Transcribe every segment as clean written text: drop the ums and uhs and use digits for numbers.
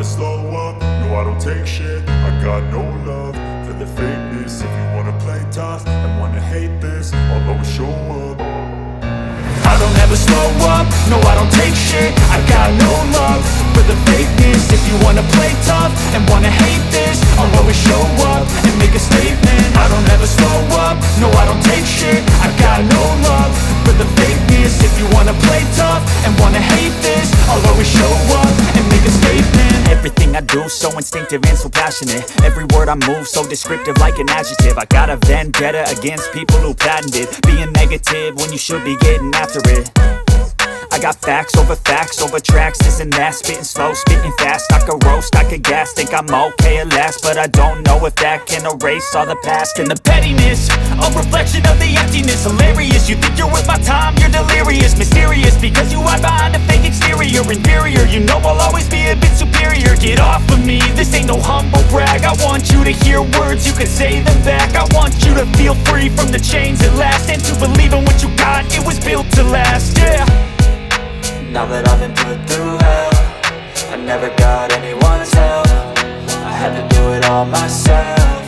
slow up, no I don't take shit. I got no love for the fakeness. If you wanna play tough and wanna hate this, I'll always show up. I don't ever slow up, no I don't take shit. I got no love for the fakeness. If you wanna play tough and wanna hate this, I'll always show up and make a statement. I don't ever slow up, no I don't take shit. I got no love for the fakeness. If you wanna play tough and wanna hate this, I'll always show up and make a statement. Everything I do so instinctive and so passionate. Every word I move so descriptive like an adjective. I got a vendetta against people who patented being negative when you should be getting after it. I got facts over tracks, this and that. Spitting slow, spitting fast, I could roast, I could gas. Think I'm okay at last, but I don't know if that can erase all the past. And the pettiness, a reflection of the emptiness. Hilarious, you think you're worth my time, you're delirious. Mysterious, because you hide behind a fake exterior. Inferior, you know I'll always be a bit superior. Get off of me, this ain't no humble brag. I want you to hear words, you can say them back. I want you to feel free from the chains at last, and to believe in what you got, it was built to last, yeah. Now that I've been put through hell, I never got anyone's help. I had to do it all myself.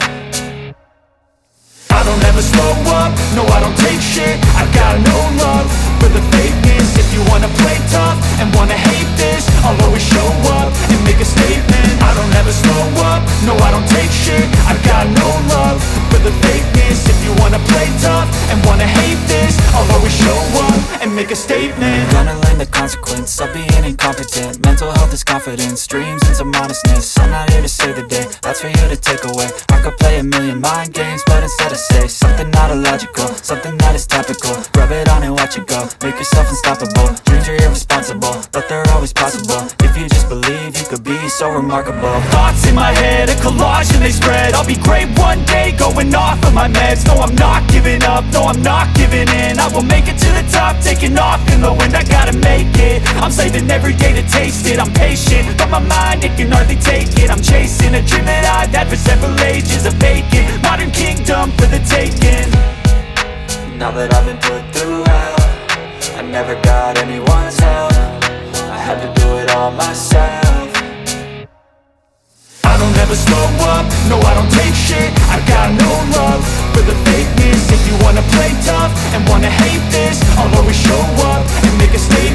I don't ever slow up, no I don't take shit. I got no love for the fakeness. If you wanna play tough and wanna hate this, I'll always show up and make a statement. I don't ever slow up, no I don't take shit. I got no love for the fakeness. If you wanna play tough and wanna hate this, I'll always show up and make a statement. Gonna learn the consequence of being incompetent. Mental health is confidence, dreams and some honestness. I'm not here to save the day, that's for you to take away. I could play a million mind games, but instead I say something not illogical, something that is topical. Rub it on and watch it go, make yourself unstoppable. Dreams are irresponsible, but they're always possible. If you just believe, you could be so remarkable. Thoughts in my head, a collage and they spread. I'll be great one day, going off of my meds. No, I'm not giving up, no, I'm not giving in. I will make it to the top, taking off in the wind. I gotta make it, I'm saving every day to taste it. I'm patient, but my mind, it can hardly take it. I'm chasing a dream that I've had for several ages. A vacant, modern kingdom for the taking. Now that I've been put through hell, I never got anyone's help. I had to do it all myself. I don't ever slow up, no I don't take shit. I got no love for the fakeness. If you wanna play tough and wanna hate this, I'll always show up and make a statement.